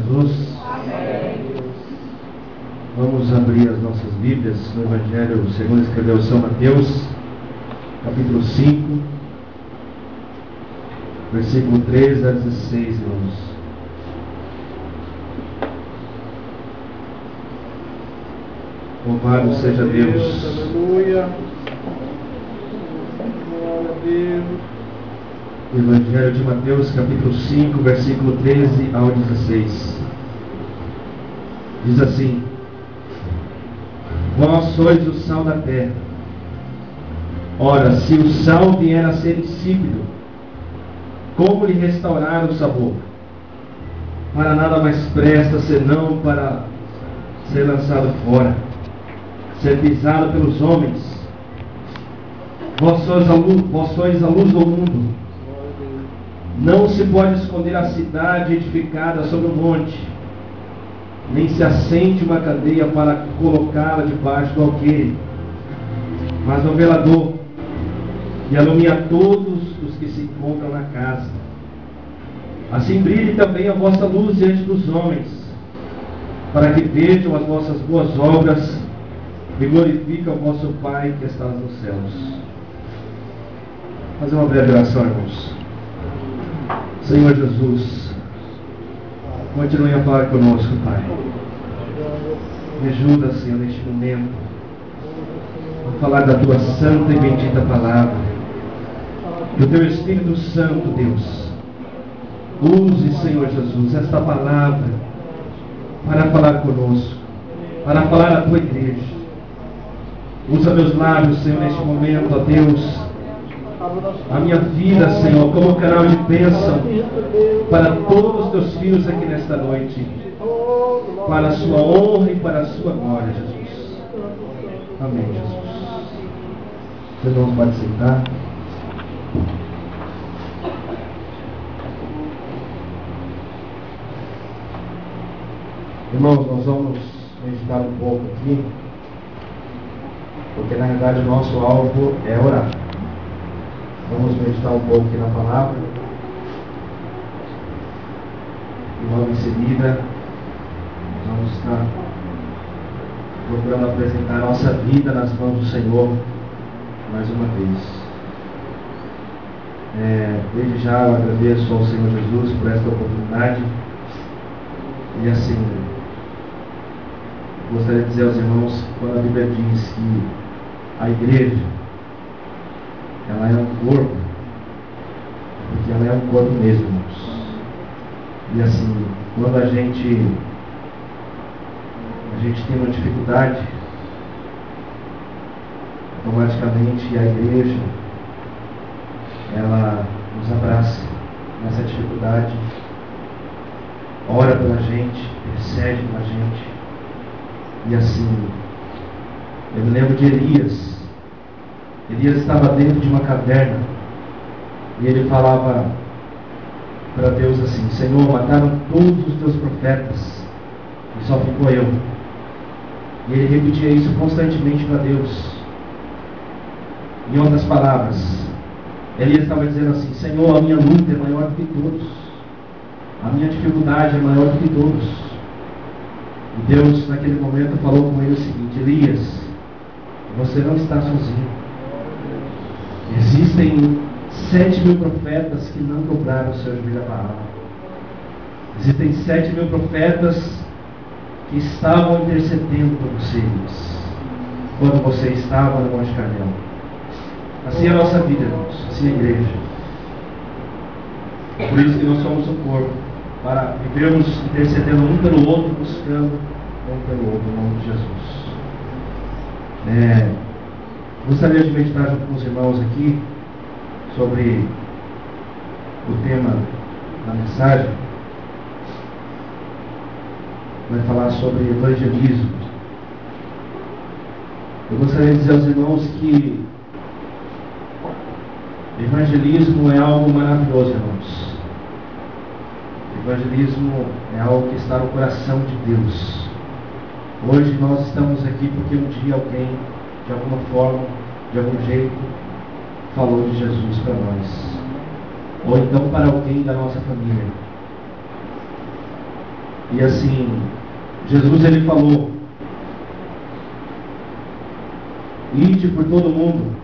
Jesus. Amém. Vamos abrir as nossas Bíblias no Evangelho segundo escreveu São Mateus, capítulo 5, versículo 13 a 16, irmãos. Louvado seja Deus. Aleluia. Glória a Deus. Evangelho de Mateus, capítulo 5, versículo 13 ao 16. Diz assim: Vós sois o sal da terra. Ora, se o sal vier a ser insípido, como lhe restaurar o sabor? Para nada mais presta, senão para ser lançado fora, ser pisado pelos homens. Vós sois a luz do mundo. Não se pode esconder a cidade edificada sobre um monte, nem se acende uma candeia para colocá-la debaixo do alqueire, mas no velador, e alumia todos os que se encontram na casa. Assim brilhe também a vossa luz diante dos homens, para que vejam as vossas boas obras e glorifiquem o vosso Pai que está nos céus. Vou fazer uma breve oração, irmãos. Senhor Jesus, continue a falar conosco, Pai. Me ajuda, Senhor, neste momento, a falar da Tua santa e bendita palavra. Que o Teu Espírito Santo, Deus, use, Senhor Jesus, esta palavra para falar conosco, para falar à Tua igreja. Usa meus lábios, Senhor, neste momento, ó Deus, a minha vida, Senhor, como canal de bênção para todos os Teus filhos aqui nesta noite, para a Sua honra e para a Sua glória, Jesus. Amém, Jesus. Vocês não podem sentar. Irmãos, nós vamos meditar um pouco aqui, porque na realidade o nosso alvo é orar. Vamos meditar um pouco aqui na palavra. E logo em seguida, nós vamos estar procurando apresentar a nossa vida nas mãos do Senhor mais uma vez. Desde já eu agradeço ao Senhor Jesus por esta oportunidade. E assim, gostaria de dizer aos irmãos, quando a Bíblia diz que a igreja, ela é um corpo, porque ela é um corpo mesmo, irmãos. E assim, quando a gente tem uma dificuldade, automaticamente a igreja, ela nos abraça nessa dificuldade, ora pela gente, intercede pela gente. E assim, eu me lembro de Elias. Elias estava dentro de uma caverna e ele falava para Deus assim: Senhor, mataram todos os teus profetas e só ficou eu. E ele repetia isso constantemente para Deus. Em outras palavras, Elias estava dizendo assim: Senhor, a minha luta é maior do que todos, a minha dificuldade é maior do que todos. E Deus naquele momento falou com ele o seguinte: Elias, você não está sozinho. Existem 7.000 profetas que não dobraram o seu joelho a Baal. Existem 7.000 profetas que estavam intercedendo por vocês quando você estava no Monte Carmelo. Assim é a nossa vida, irmãos. Assim é a igreja. É por isso que nós somos um corpo, para vivermos intercedendo um pelo outro, buscando um pelo outro, em nome de Jesus. Gostaria de meditar junto com os irmãos aqui sobre o tema da mensagem. Vai falar sobre evangelismo. Eu gostaria de dizer aos irmãos que evangelismo é algo maravilhoso, irmãos. Evangelismo é algo que está no coração de Deus. Hoje nós estamos aqui porque um dia alguém, de alguma forma, de algum jeito, falou de Jesus para nós. Ou então para alguém da nossa família. E assim, Jesus ele falou: ide por todo mundo,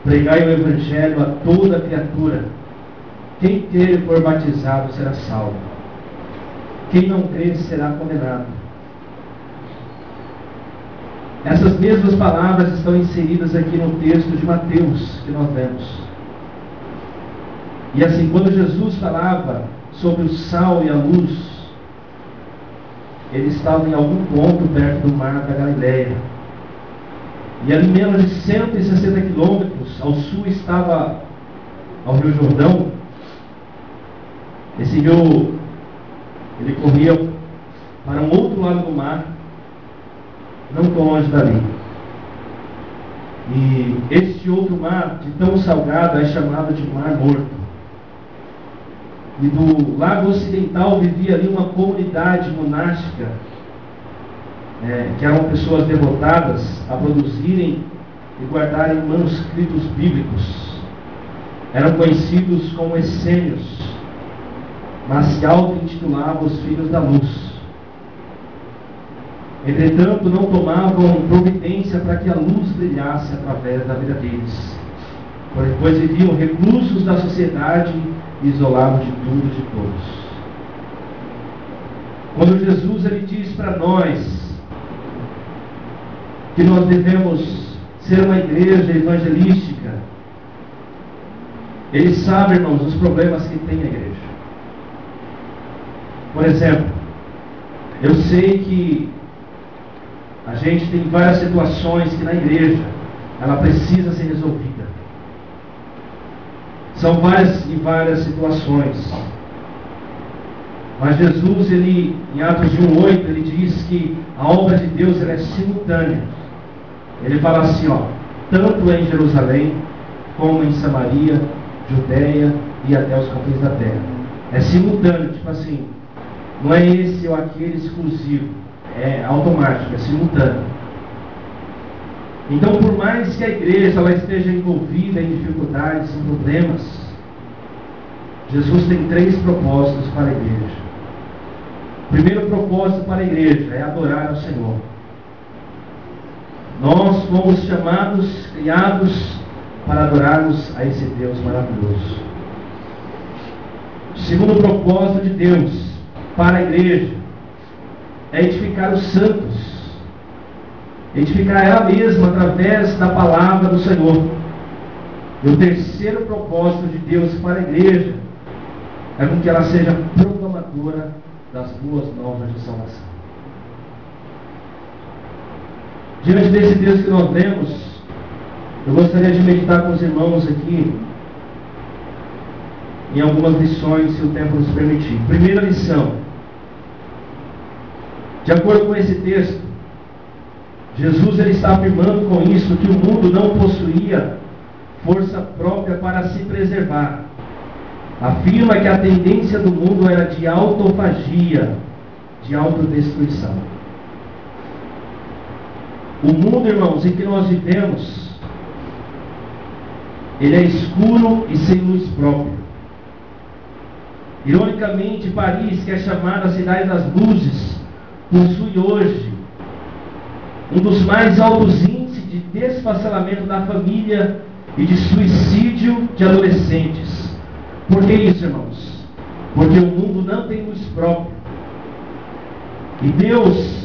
pregai o Evangelho a toda criatura. Quem crer e for batizado será salvo. Quem não crer será condenado. Essas mesmas palavras estão inseridas aqui no texto de Mateus que nós lemos. E assim, quando Jesus falava sobre o sal e a luz, ele estava em algum ponto perto do mar da Galileia. E ali menos de 160 quilômetros ao sul estava ao Rio Jordão. Esse rio, ele corria para um outro lado do mar, não tão longe dali. E este outro mar, de tão salgado, é chamado de Mar Morto. E do lado ocidental vivia ali uma comunidade monástica, que eram pessoas devotadas a produzirem e guardarem manuscritos bíblicos. Eram conhecidos como essênios, mas se auto-intitulavam os filhos da luz. Entretanto, não tomavam providência para que a luz brilhasse através da vida deles, pois viviam reclusos da sociedade e isolados de tudo e de todos. Quando Jesus ele diz para nós que nós devemos ser uma igreja evangelística, ele sabe, irmãos, os problemas que tem a igreja. Por exemplo, eu sei que a gente tem várias situações que na igreja ela precisa ser resolvida. São várias e várias situações. Mas Jesus, ele, em Atos 1:8, ele diz que a obra de Deus ela é simultânea. Ele fala assim, tanto em Jerusalém, como em Samaria, Judeia e até os confins da terra. É simultâneo, tipo assim, não é esse ou aquele exclusivo, é automático, é simultâneo. Então, por mais que a igreja ela esteja envolvida em dificuldades, em problemas, Jesus tem 3 propósitos para a igreja. O primeiro propósito para a igreja é adorar ao Senhor. Nós fomos chamados, criados para adorarmos a esse Deus maravilhoso. O segundo propósito de Deus para a igreja é edificar os santos, edificar ela mesma através da palavra do Senhor. E o terceiro propósito de Deus para a igreja é com que ela seja proclamadora das boas novas de salvação. Diante desse texto que nós lemos, eu gostaria de meditar com os irmãos aqui em algumas lições, se o tempo nos permitir. Primeira lição: de acordo com esse texto, Jesus ele está afirmando com isso que o mundo não possuía força própria para se preservar. Afirma que a tendência do mundo era de autofagia, de autodestruição. O mundo, irmãos, em que nós vivemos, ele é escuro e sem luz própria. Ironicamente, Paris, que é chamada a cidade das luzes, possui hoje um dos mais altos índices de desfacelamento da família e de suicídio de adolescentes. Por que isso, irmãos? Porque o mundo não tem luz própria. E Deus,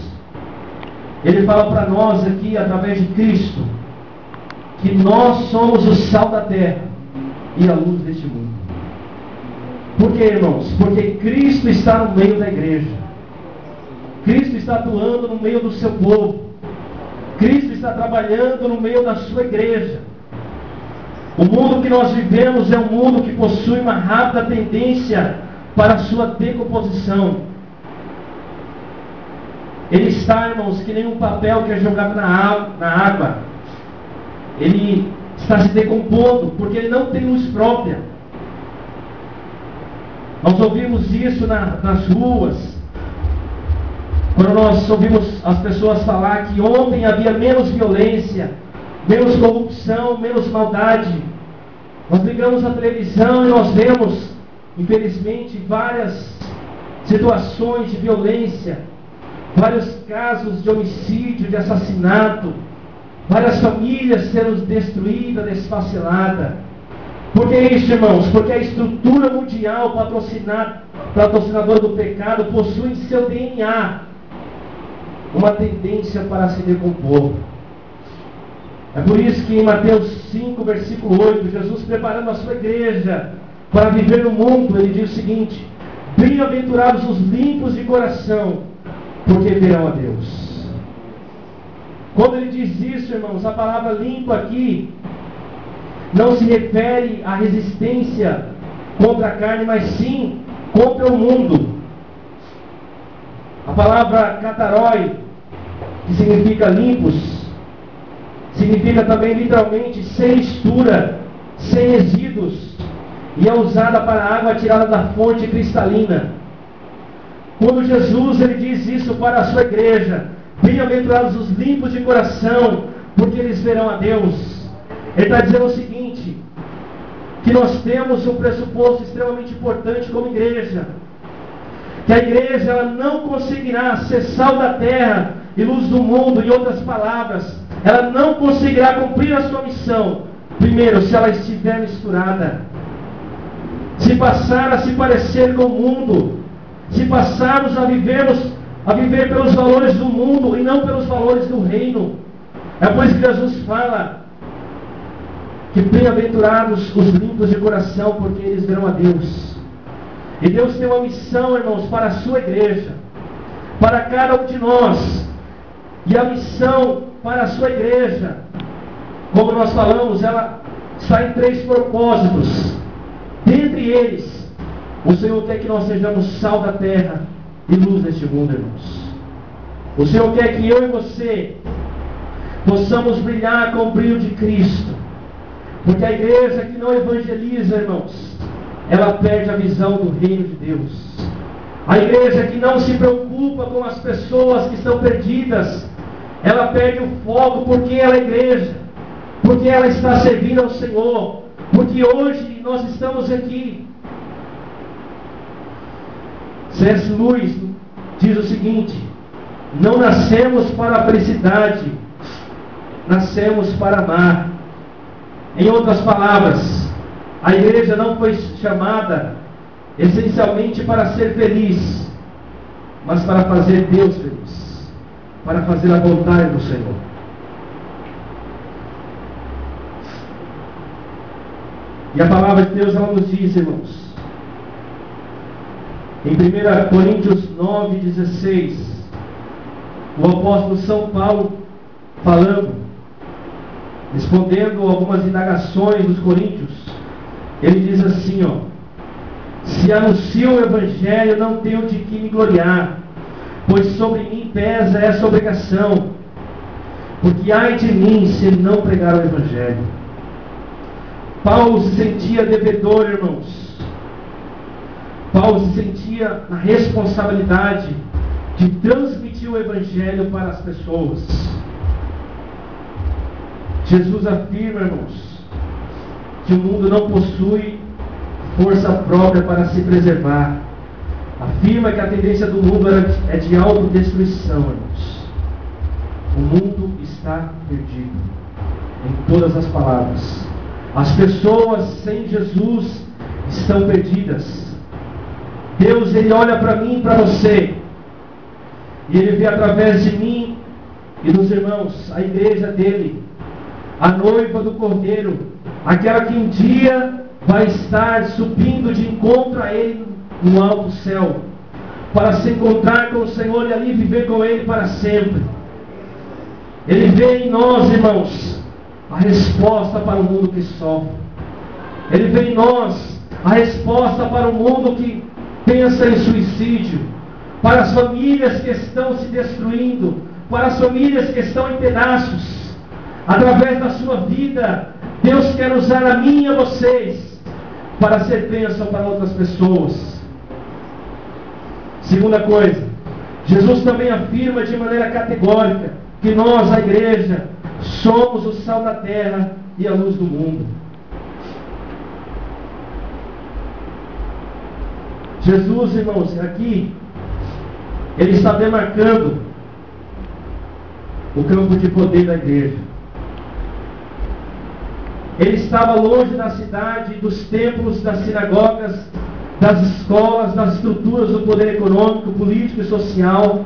ele fala para nós aqui, através de Cristo, que nós somos o sal da terra e a luz deste mundo. Por que, irmãos? Porque Cristo está no meio da igreja. Cristo está atuando no meio do seu povo. Cristo está trabalhando no meio da sua igreja. O mundo que nós vivemos é um mundo que possui uma rápida tendência para a sua decomposição. Ele está, irmãos, que nem um papel que é jogado na água. Ele está se decompondo, porque ele não tem luz própria. Nós ouvimos isso nas ruas. Quando nós ouvimos as pessoas falar que ontem havia menos violência, menos corrupção, menos maldade. Nós ligamos a televisão e nós vemos, infelizmente, várias situações de violência, vários casos de homicídio, de assassinato, várias famílias sendo destruídas, desfaceladas. Por que isso, irmãos? Porque a estrutura mundial patrocinadora do pecado possui em seu DNA uma tendência para se decompor. É por isso que em Mateus 5, versículo 8, Jesus, preparando a sua igreja para viver no mundo, ele diz o seguinte: bem-aventurados os limpos de coração, porque verão a Deus. Quando ele diz isso, irmãos, a palavra limpo aqui não se refere à resistência contra a carne, mas sim contra o mundo. A palavra katarói, que significa limpos, significa também literalmente sem mistura, sem resíduos, e é usada para a água tirada da fonte cristalina. Quando Jesus ele diz isso para a sua igreja: bem-aventurados os limpos de coração, porque eles verão a Deus. Ele está dizendo o seguinte, que nós temos um pressuposto extremamente importante como igreja, que a igreja ela não conseguirá ser sal da terra e luz do mundo. Em outras palavras, ela não conseguirá cumprir a sua missão, primeiro, se ela estiver misturada, se passar a se parecer com o mundo, se passarmos a viver pelos valores do mundo e não pelos valores do reino. É por isso que Jesus fala que bem-aventurados os limpos de coração, porque eles verão a Deus. E Deus tem uma missão, irmãos, para a sua igreja, para cada um de nós. E a missão para a sua igreja, como nós falamos, ela está em 3 propósitos. Dentre eles, o Senhor quer que nós sejamos sal da terra e luz deste mundo, irmãos. O Senhor quer que eu e você possamos brilhar com o brilho de Cristo. Porque a igreja que não evangeliza, irmãos, ela perde a visão do reino de Deus. A igreja que não se preocupa com as pessoas que estão perdidas, ela perde o foco. Porque ela é igreja, porque ela está servindo ao Senhor, porque hoje nós estamos aqui. C.S. Lewis diz o seguinte: não nascemos para a felicidade, nascemos para amar. Em outras palavras, a igreja não foi chamada essencialmente para ser feliz, mas para fazer Deus feliz, para fazer a vontade do Senhor. E a palavra de Deus ela nos diz, irmãos, em 1 Coríntios 9,16, o apóstolo São Paulo falando, respondendo algumas indagações dos coríntios, ele diz assim, se anuncio o evangelho, não tenho de que me gloriar, pois sobre mim pesa essa obrigação, porque ai de mim se não pregar o evangelho. Paulo se sentia devedor, irmãos. Paulo se sentia na responsabilidade de transmitir o evangelho para as pessoas. Jesus afirma, irmãos, que o mundo não possui força própria para se preservar. Afirma que a tendência do mundo é de autodestruição, irmãos. O mundo está perdido, em todas as palavras. As pessoas sem Jesus estão perdidas. Deus, Ele olha para mim e para você, e Ele vê através de mim e dos irmãos, a igreja dele, a noiva do Cordeiro, aquela que um dia vai estar subindo de encontro a Ele no alto céu, para se encontrar com o Senhor e ali viver com Ele para sempre. Ele vê em nós, irmãos, a resposta para o mundo que sofre. Ele vê em nós a resposta para o mundo que pensa em suicídio, para as famílias que estão se destruindo, para as famílias que estão em pedaços. Através da sua vida, Deus quer usar a mim e a vocês para ser bênção para outras pessoas. Segunda coisa, Jesus também afirma de maneira categórica que nós, a igreja, somos o sal da terra e a luz do mundo. Jesus, irmãos, aqui, Ele está demarcando o campo de poder da igreja. Ele estava longe da cidade, dos templos, das sinagogas, das escolas, das estruturas do poder econômico, político e social.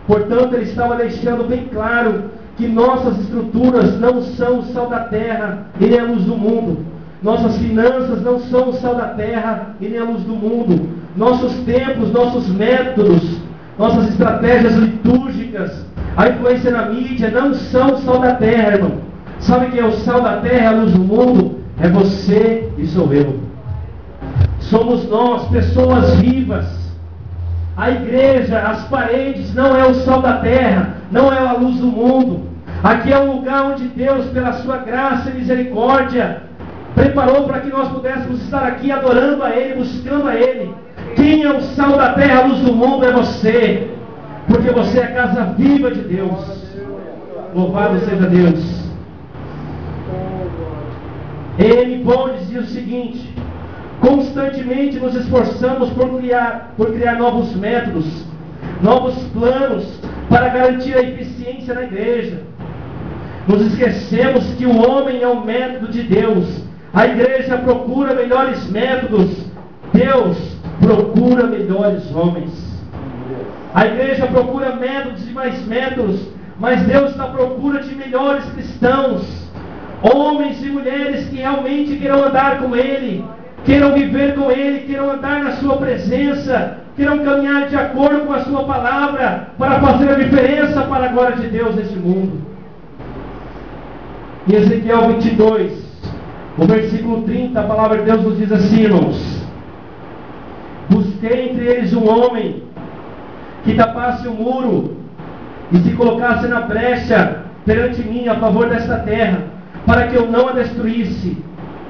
Portanto, Ele estava deixando bem claro que nossas estruturas não são o sal da terra e nem a luz do mundo. Nossas finanças não são o sal da terra e nem a luz do mundo. Nossos templos, nossos métodos, nossas estratégias litúrgicas, a influência na mídia não são o sal da terra, irmão. Sabe quem é o sal da terra, a luz do mundo? É você e sou eu. Somos nós, pessoas vivas. A igreja, as paredes, não é o sal da terra, não é a luz do mundo. Aqui é um lugar onde Deus, pela sua graça e misericórdia, preparou para que nós pudéssemos estar aqui adorando a Ele, buscando a Ele. Quem é o sal da terra, a luz do mundo? É você, porque você é a casa viva de Deus. Louvado seja Deus. Ele, bom, dizia o seguinte: constantemente nos esforçamos por criar novos métodos, novos planos para garantir a eficiência na igreja. Nos esquecemos que o homem é o método de Deus. A igreja procura melhores métodos. Deus procura melhores homens. A igreja procura métodos e mais métodos, mas Deus está à procura de melhores cristãos. Homens e mulheres que realmente queiram andar com Ele, queiram viver com Ele, queiram andar na Sua presença, queiram caminhar de acordo com a Sua palavra, para fazer a diferença para a glória de Deus neste mundo. Em Ezequiel 22, o versículo 30, a palavra de Deus nos diz assim, irmãos: busquei entre eles um homem que tapasse o muro e se colocasse na brecha perante mim a favor desta terra, para que eu não a destruísse,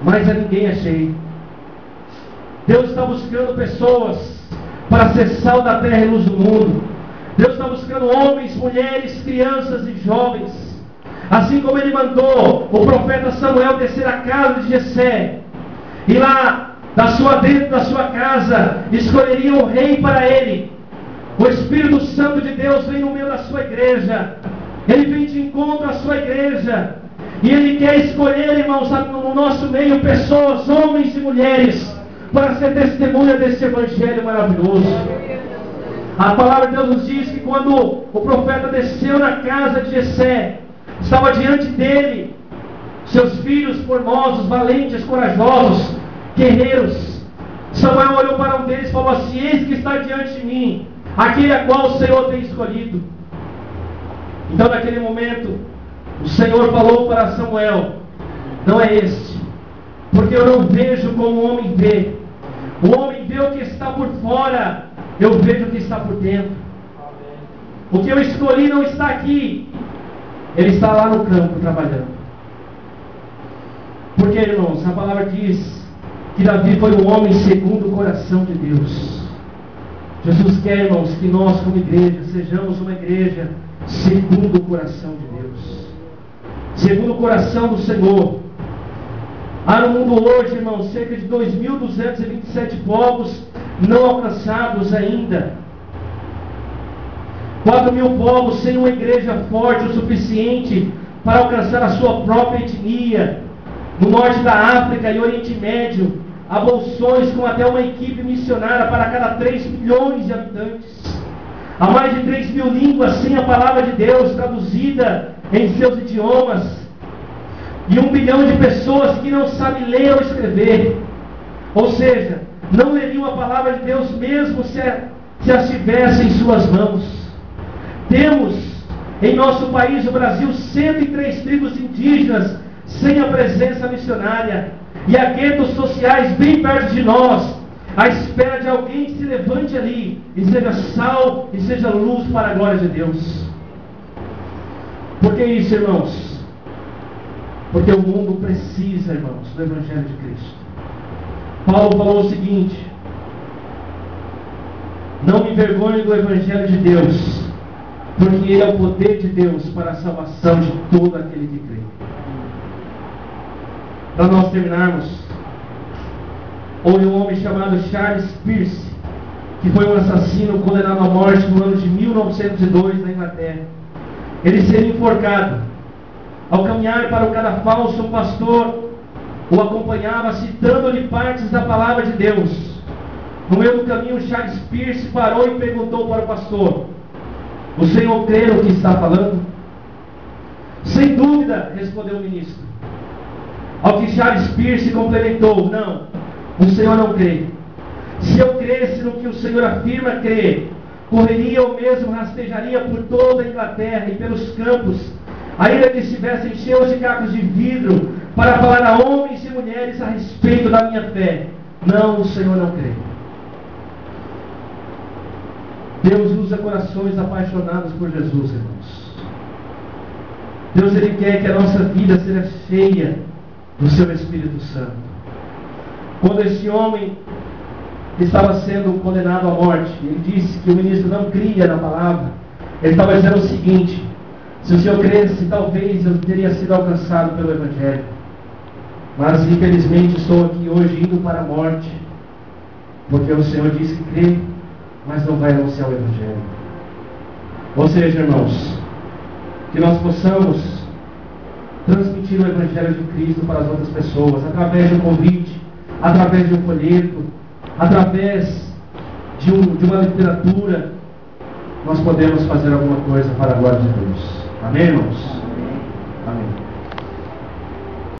mas a ninguém achei. Deus está buscando pessoas para ser sal da terra e luz do mundo. Deus está buscando homens, mulheres, crianças e jovens. Assim como Ele mandou o profeta Samuel descer à casa de Jessé, e lá, dentro da sua casa, escolheria um rei para ele. O Espírito Santo de Deus vem no meio da sua igreja. Ele vem de encontro à sua igreja. E Ele quer escolher, irmãos, no nosso meio, pessoas, homens e mulheres, para ser testemunha desse evangelho maravilhoso. A palavra de Deus nos diz que quando o profeta desceu na casa de Jessé, estava diante dele seus filhos formosos, valentes, corajosos, guerreiros. Samuel olhou para um deles e falou assim: eis que está diante de mim aquele a qual o Senhor tem escolhido. Então naquele momento o Senhor falou para Samuel: não é este, porque eu não vejo como o homem vê. O homem vê o que está por fora, eu vejo o que está por dentro. O que eu escolhi não está aqui, ele está lá no campo trabalhando. Porque, irmãos, a palavra diz que Davi foi um homem segundo o coração de Deus. Jesus quer, irmãos, que nós como igreja sejamos uma igreja segundo o coração de Deus, segundo o coração do Senhor. Há no mundo hoje, irmãos, cerca de 2.227 povos não alcançados ainda. 4.000 povos sem uma igreja forte o suficiente para alcançar a sua própria etnia. No norte da África e Oriente Médio, há bolsões com até uma equipe missionária para cada 3 milhões de habitantes. Há mais de 3.000 línguas sem a palavra de Deus traduzida em seus idiomas. E 1 bilhão de pessoas que não sabem ler ou escrever. Ou seja, não leriam a palavra de Deus mesmo se as tivessem em suas mãos. Temos em nosso país, o Brasil, 103 tribos indígenas sem a presença missionária. E há guetos sociais bem perto de nós, à espera de alguém que se levante ali e seja sal e seja luz para a glória de Deus. Por que isso, irmãos? Porque o mundo precisa, irmãos, do Evangelho de Cristo. Paulo falou o seguinte: não me envergonhe do Evangelho de Deus, porque ele é o poder de Deus para a salvação de todo aquele que crê. Para nós terminarmos, houve um homem chamado Charles Peirce, que foi um assassino condenado à morte no ano de 1902 na Inglaterra. Ele seria enforcado. Ao caminhar para o cadafalso, um pastor o acompanhava, citando-lhe partes da palavra de Deus. No meio do caminho, Charles Peirce parou e perguntou para o pastor: o senhor crê no que está falando? Sem dúvida, respondeu o ministro. Ao que Charles Peirce complementou: não, o senhor não crê. Se eu cresce no que o senhor afirma crer, correria ou mesmo rastejaria por toda a Inglaterra e pelos campos, ainda que estivessem cheios de cacos de vidro, para falar a homens e mulheres a respeito da minha fé. Não, o senhor não crê. Deus usa corações apaixonados por Jesus, irmãos. Deus, Ele quer que a nossa vida seja cheia do seu Espírito Santo. Quando esse homem estava sendo condenado à morte, ele disse que o ministro não cria na palavra. Ele estava dizendo o seguinte: se o senhor cresce, talvez eu teria sido alcançado pelo Evangelho. Mas infelizmente estou aqui hoje indo para a morte, porque o Senhor disse que crê, mas não vai anunciar o Evangelho. Ou seja, irmãos, que nós possamos transmitir o Evangelho de Cristo para as outras pessoas, através de um convite, através de um folheto, através de uma literatura. Nós podemos fazer alguma coisa para a glória de Deus. Amém, irmãos? Amém.